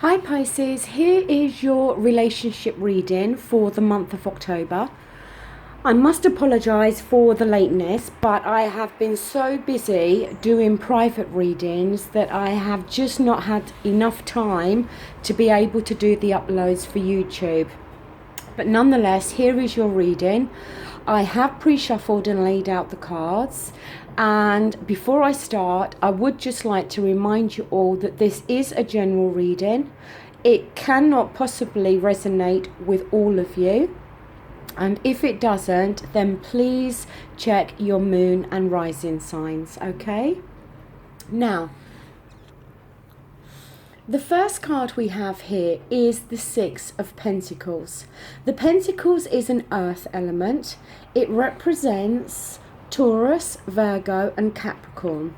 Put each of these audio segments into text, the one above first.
Hi Pisces, here is your relationship reading for the month of October. I must apologise for the lateness, but I have been so busy doing private readings that I have just not had enough time to be able to do the uploads for YouTube. But nonetheless, here is your reading. I have pre-shuffled and laid out the cards. And before I start, I would just like to remind you all that this is a general reading. It cannot possibly resonate with all of you. And if it doesn't, then please check your moon and rising signs, okay? Now, the first card we have here is the Six of Pentacles. The Pentacles is an earth element. It represents Taurus, Virgo and Capricorn.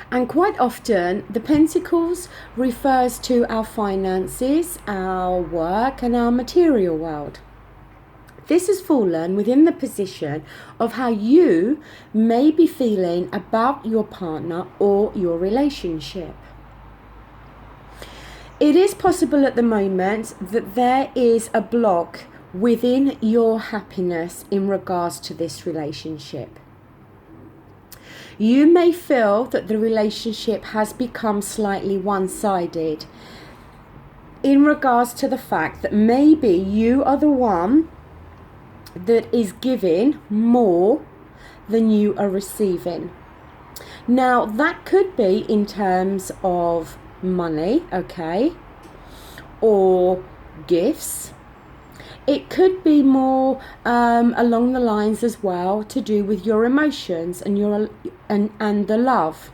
And quite often the Pentacles refers to our finances, our work and our material world. This has fallen within the position of how you may be feeling about your partner or your relationship. It is possible at the moment that there is a block within your happiness in regards to this relationship. You may feel that the relationship has become slightly one-sided in regards to the fact that maybe you are the one that is giving more than you are receiving. Now, that could be in terms of money, okay, or gifts. It could be more along the lines as well to do with your emotions and and the love.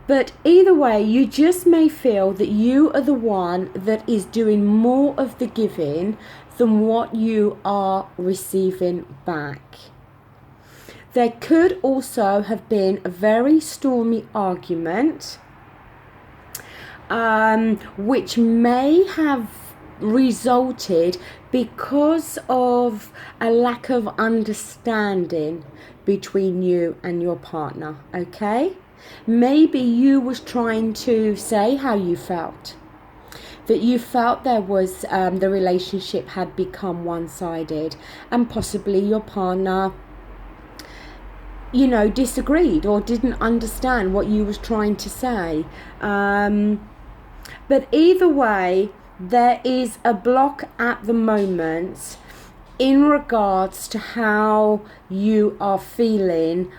But either way, you just may feel that you are the one that is doing more of the giving than what you are receiving back. There could also have been a very stormy argument which may have resulted because of a lack of understanding between you and your partner, okay? Maybe you was trying to say how you felt, that you felt there was the relationship had become one-sided, and possibly your partner, you know, disagreed or didn't understand what you was trying to say. But either way, there is a block at the moment in regards to how you are feeling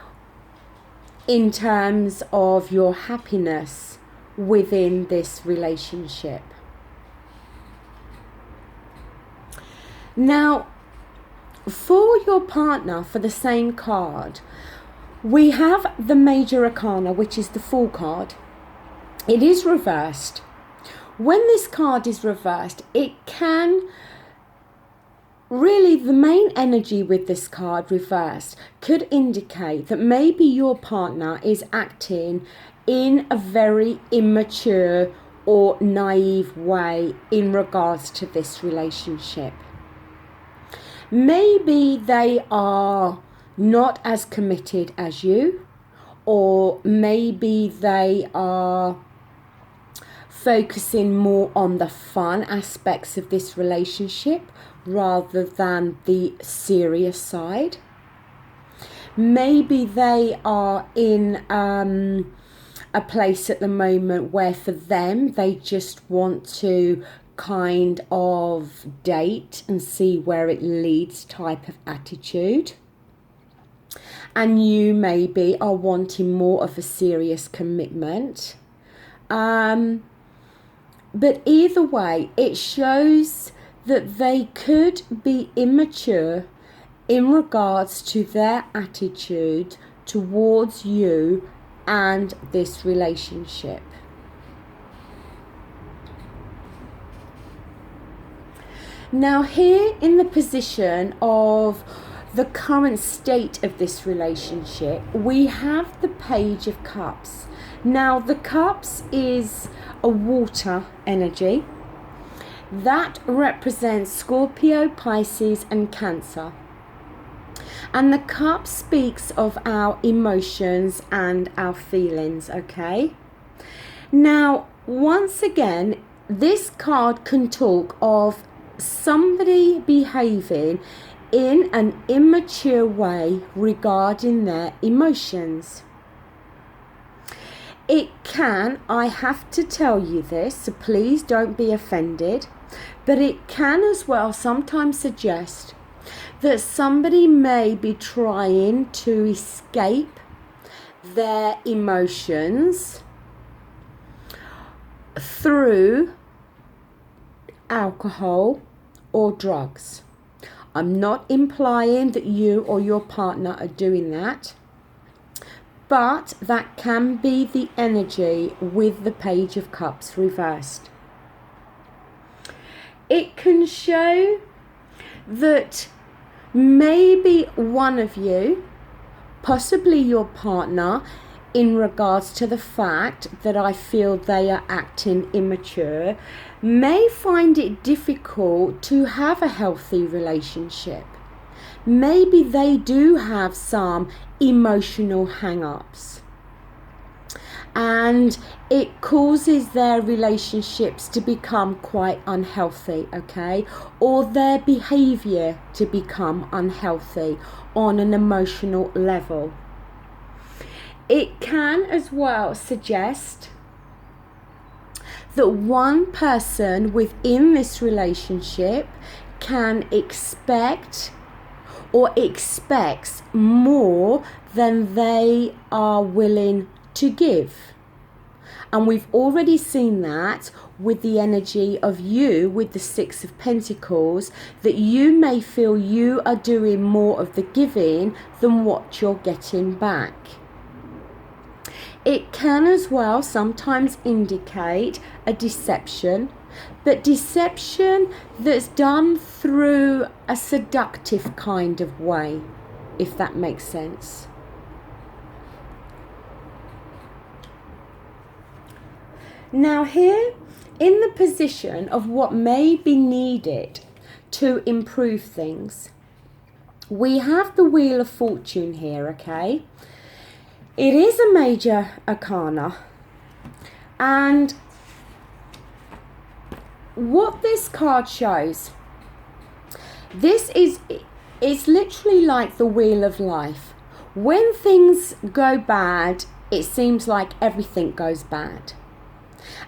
in terms of your happiness within this relationship. Now, for your partner, for the same card, we have the Major Arcana, which is the Fool card. It is reversed. When this card is reversed, it can really, the main energy with this card reversed could indicate that maybe your partner is acting in a very immature or naive way in regards to this relationship. Maybe they are not as committed as you, or maybe they are focusing more on the fun aspects of this relationship rather than the serious side. Maybe they are in a place at the moment where for them they just want to kind of date and see where it leads type of attitude. And you maybe are wanting more of a serious commitment. But either way, it shows that they could be immature in regards to their attitude towards you and this relationship. Now, here in the position of the current state of this relationship, we have the Page of Cups. Now, the Cups is a water energy that represents Scorpio, Pisces and Cancer. And the cup speaks of our emotions and our feelings, okay? Now, once again, this card can talk of somebody behaving in an immature way regarding their emotions. It can, I have to tell you this, so please don't be offended, but it can as well sometimes suggest that somebody may be trying to escape their emotions through alcohol or drugs. I'm not implying that you or your partner are doing that, but that can be the energy with the Page of Cups reversed. It can show that maybe one of you, possibly your partner, in regards to the fact that I feel they are acting immature, may find it difficult to have a healthy relationship. Maybe they do have some emotional hang-ups, and it causes their relationships to become quite unhealthy, okay? Or their behavior to become unhealthy on an emotional level. It can as well suggest that one person within this relationship can expect or expects more than they are willing to give. And we've already seen that with the energy of you, with the Six of Pentacles, that you may feel you are doing more of the giving than what you're getting back. It can as well sometimes indicate a deception, but deception that's done through a seductive kind of way, if that makes sense. Now here, in the position of what may be needed to improve things, we have the Wheel of Fortune here, okay? It is a major arcana, and what this card shows, this is, it's literally like the wheel of life. When things go bad, it seems like everything goes bad.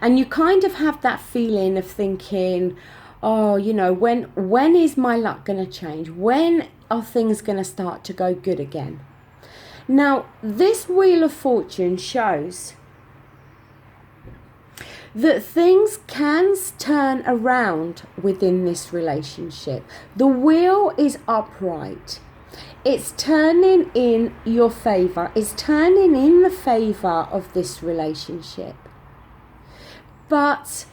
And you kind of have that feeling of thinking, oh, you know, when is my luck going to change? When are things going to start to go good again? Now, this Wheel of Fortune shows that things can turn around within this relationship. The wheel is upright. It's turning in your favour. It's turning in the favour of this relationship. But,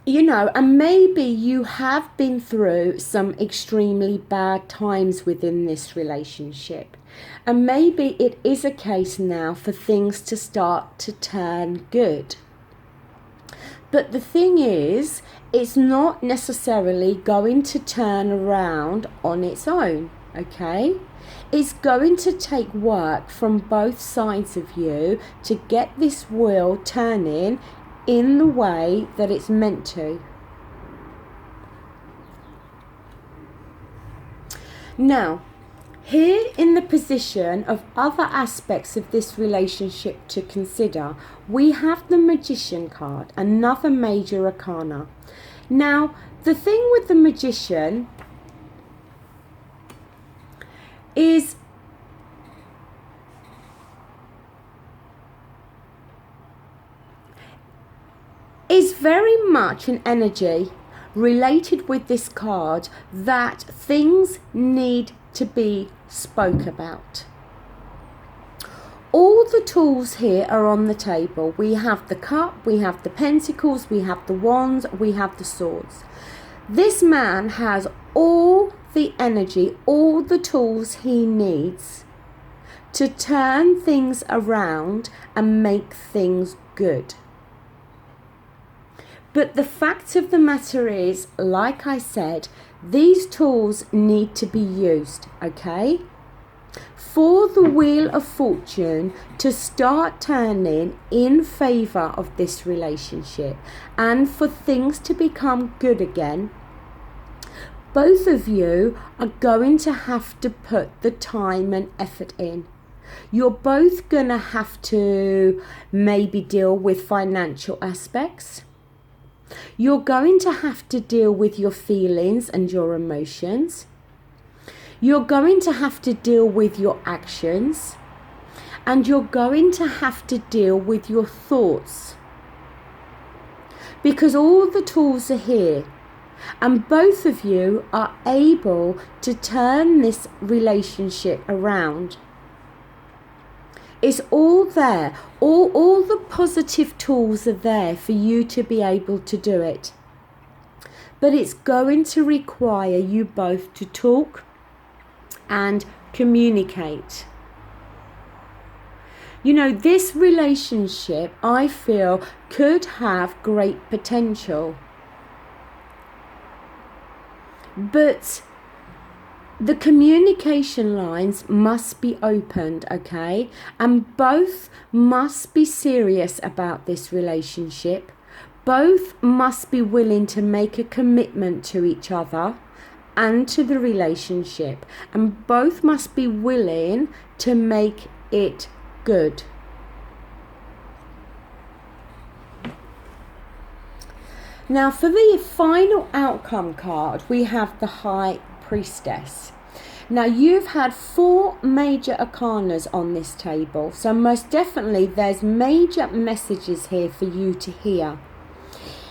you know, and maybe you have been through some extremely bad times within this relationship. And maybe it is a case now for things to start to turn good. But the thing is, it's not necessarily going to turn around on its own, okay? It's going to take work from both sides of you to get this wheel turning in the way that it's meant to. Now, here in the position of other aspects of this relationship to consider, we have the Magician card, another major arcana. Now, the thing with the Magician is very much an energy related with this card that things need to be spoke about. All the tools here are on the table. We have the cup, we have the pentacles, we have the wands, we have the swords. This man has all the energy, all the tools he needs to turn things around and make things good. But the fact of the matter is, like I said, these tools need to be used, okay? for the wheel of fortune to start turning in favor of this relationship and for things to become good again, both of you are going to have to put the time and effort in. You're both going to have to maybe deal with financial aspects. You're going to have to deal with your feelings and your emotions. You're going to have to deal with your actions. And you're going to have to deal with your thoughts. Because all the tools are here. And both of you are able to turn this relationship around. It's all there. All the positive tools are there for you to be able to do it. But it's going to require you both to talk and communicate. You know, this relationship, I feel, could have great potential. But the communication lines must be opened, okay? And both must be serious about this relationship. Both must be willing to make a commitment to each other and to the relationship. And both must be willing to make it good. Now, for the final outcome card, we have the High Priestess. Now, you've had 4 major arcanas on this table, so most definitely there's major messages here for you to hear.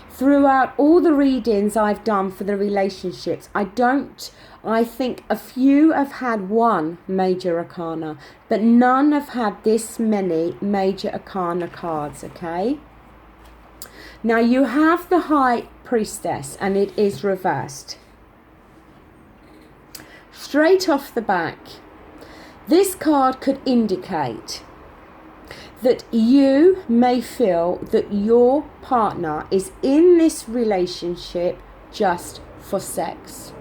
Throughout all the readings I've done for the relationships, I think a few have had 1 major arcana, but none have had this many major arcana cards, okay? Now, you have the High Priestess, and it is reversed. Straight off the back, this card could indicate that you may feel that your partner is in this relationship just for sex.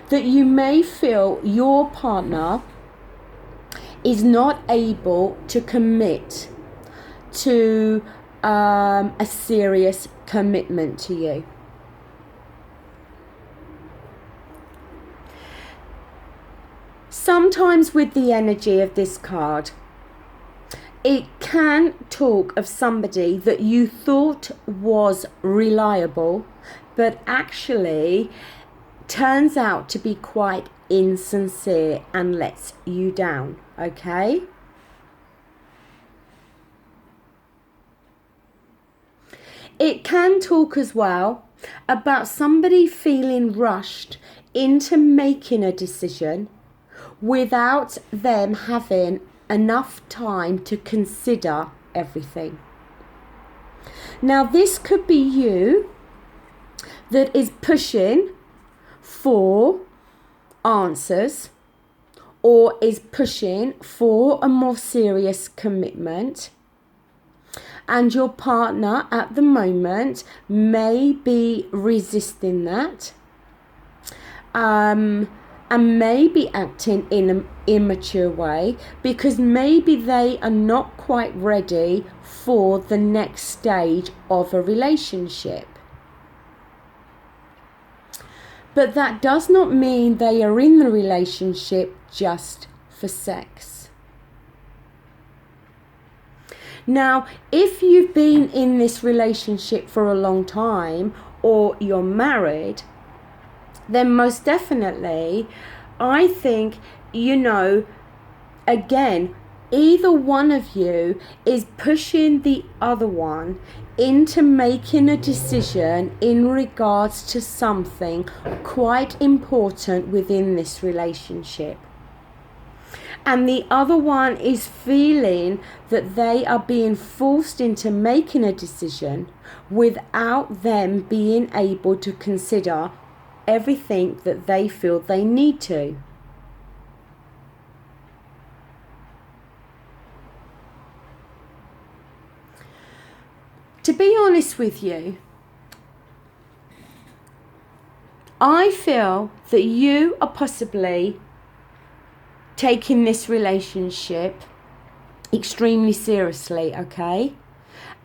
That you may feel your partner is not able to commit to a serious commitment to you. Sometimes with the energy of this card, it can talk of somebody that you thought was reliable, but actually turns out to be quite insincere and lets you down, okay? It can talk as well about somebody feeling rushed into making a decision without them having enough time to consider everything. Now, this could be you that is pushing for answers or is pushing for a more serious commitment. And your partner at the moment may be resisting that and may be acting in an immature way because maybe they are not quite ready for the next stage of a relationship. But that does not mean they are in the relationship just for sex. Now, if you've been in this relationship for a long time or you're married, then most definitely, I think, again, either one of you is pushing the other one into making a decision in regards to something quite important within this relationship. And the other one is feeling that they are being forced into making a decision without them being able to consider everything that they feel they need to. To be honest with you, I feel that you are possibly taking this relationship extremely seriously, okay?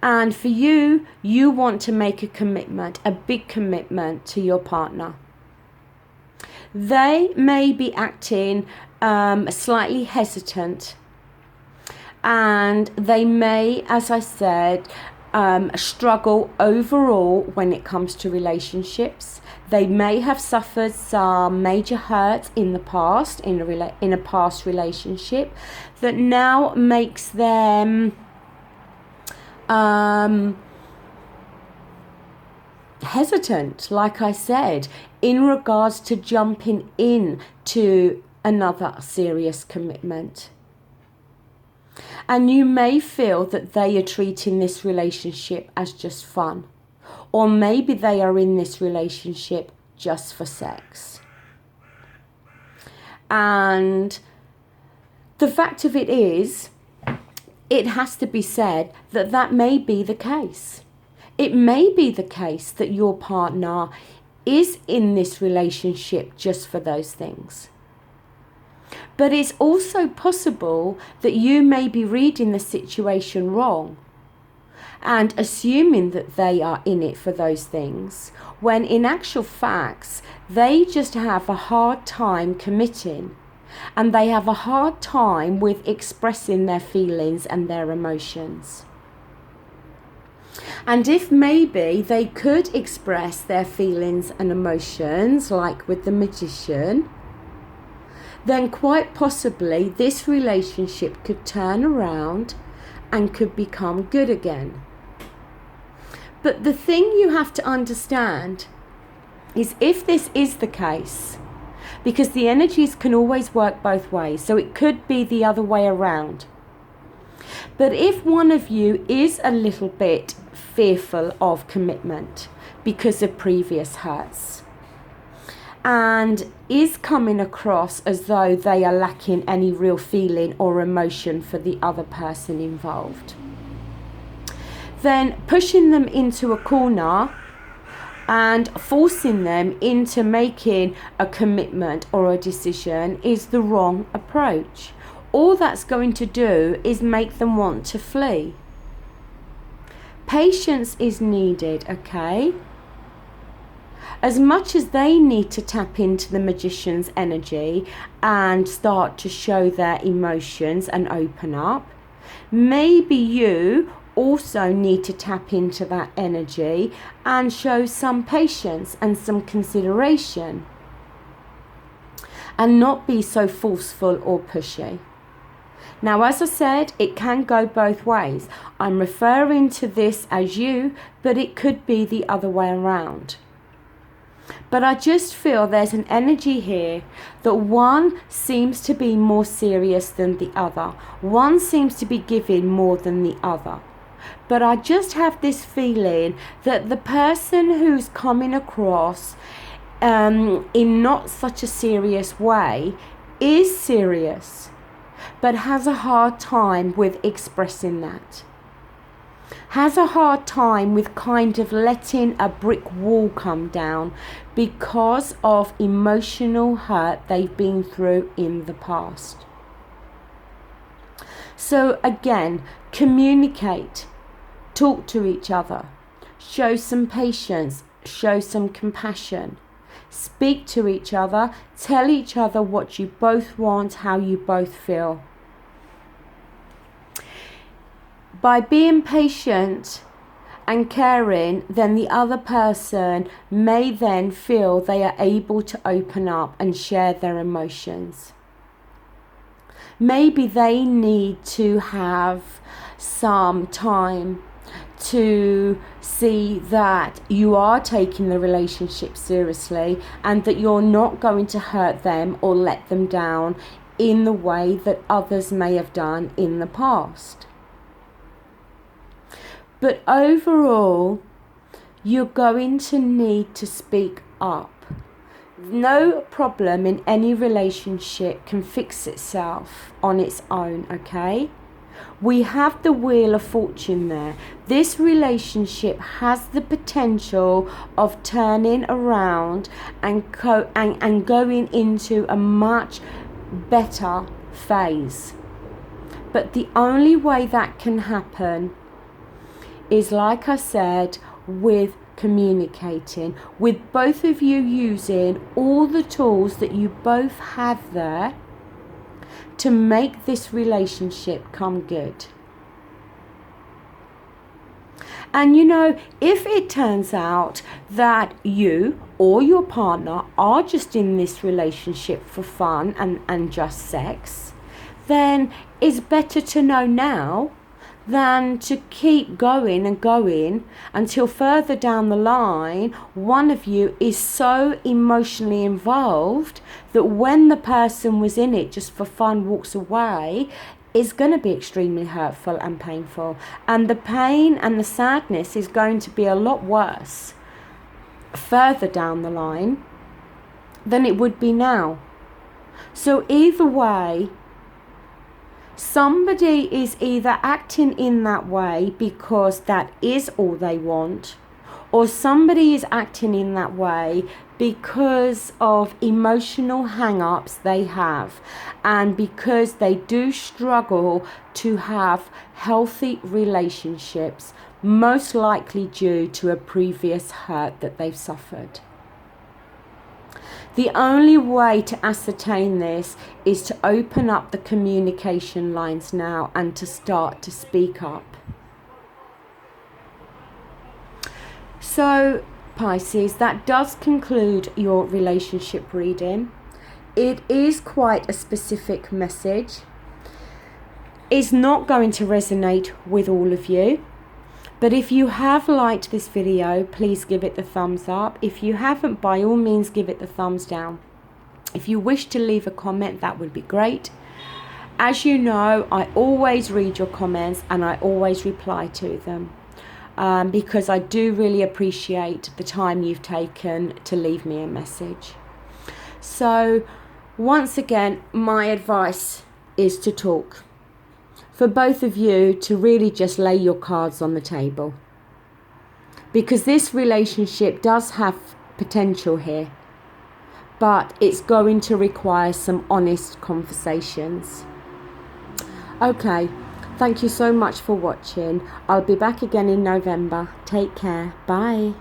And for you, you want to make a commitment, a big commitment to your partner. They may be acting slightly hesitant, and they may, as I said, struggle overall when it comes to relationships. They may have suffered some major hurt in the past, in a past relationship, that now makes them hesitant, like I said, in regards to jumping in to another serious commitment. And you may feel that they are treating this relationship as just fun, or maybe they are in this relationship just for sex. And the fact of it is, it has to be said that that may be the case. It may be the case that your partner is in this relationship just for those things. But it's also possible that you may be reading the situation wrong and assuming that they are in it for those things, when in actual facts, they just have a hard time committing, and they have a hard time with expressing their feelings and their emotions. And if maybe they could express their feelings and emotions, like with the magician, then quite possibly this relationship could turn around and could become good again. But the thing you have to understand is, if this is the case, because the energies can always work both ways, so it could be the other way around. But if one of you is a little bit fearful of commitment because of previous hurts, and is coming across as though they are lacking any real feeling or emotion for the other person involved, then pushing them into a corner and forcing them into making a commitment or a decision is the wrong approach. All that's going to do is make them want to flee. Patience is needed, okay? As much as they need to tap into the magician's energy and start to show their emotions and open up, maybe you also need to tap into that energy and show some patience and some consideration, and not be so forceful or pushy. Now, as I said, it can go both ways. I'm referring to this as you, but it could be the other way around. But I just feel there's an energy here that one seems to be more serious than the other. One seems to be giving more than the other. But I just have this feeling that the person who's coming across in not such a serious way is serious, but has a hard time with expressing that. Has a hard time with kind of letting a brick wall come down because of emotional hurt they've been through in the past. So again, communicate, talk to each other, show some patience, show some compassion, speak to each other, tell each other what you both want, how you both feel. By being patient and caring, then the other person may then feel they are able to open up and share their emotions. Maybe they need to have some time to see that you are taking the relationship seriously and that you're not going to hurt them or let them down in the way that others may have done in the past. But overall, you're going to need to speak up. No problem in any relationship can fix itself on its own, okay? We have the Wheel of Fortune there. This relationship has the potential of turning around and going into a much better phase. But the only way that can happen is, like I said, with communicating, with both of you using all the tools that you both have there to make this relationship come good. And you know, if it turns out that you or your partner are just in this relationship for fun and just sex, then it's better to know now than to keep going and going until further down the line one of you is so emotionally involved that when the person was in it just for fun walks away, is going to be extremely hurtful and painful, and the pain and the sadness is going to be a lot worse further down the line than it would be now. So either way, somebody is either acting in that way because that is all they want, or somebody is acting in that way because of emotional hang-ups they have, and because they do struggle to have healthy relationships, most likely due to a previous hurt that they've suffered. The only way to ascertain this is to open up the communication lines now and to start to speak up. So, Pisces, that does conclude your relationship reading. It is quite a specific message. It's not going to resonate with all of you. But if you have liked this video, please give it the thumbs up. If you haven't, by all means, give it the thumbs down. If you wish to leave a comment, that would be great. As you know, I always read your comments and I always reply to them. Because I do really appreciate the time you've taken to leave me a message. So, once again, my advice is to talk. For both of you to really just lay your cards on the table. Because this relationship does have potential here. But it's going to require some honest conversations. Okay. Thank you so much for watching. I'll be back again in November. Take care. Bye.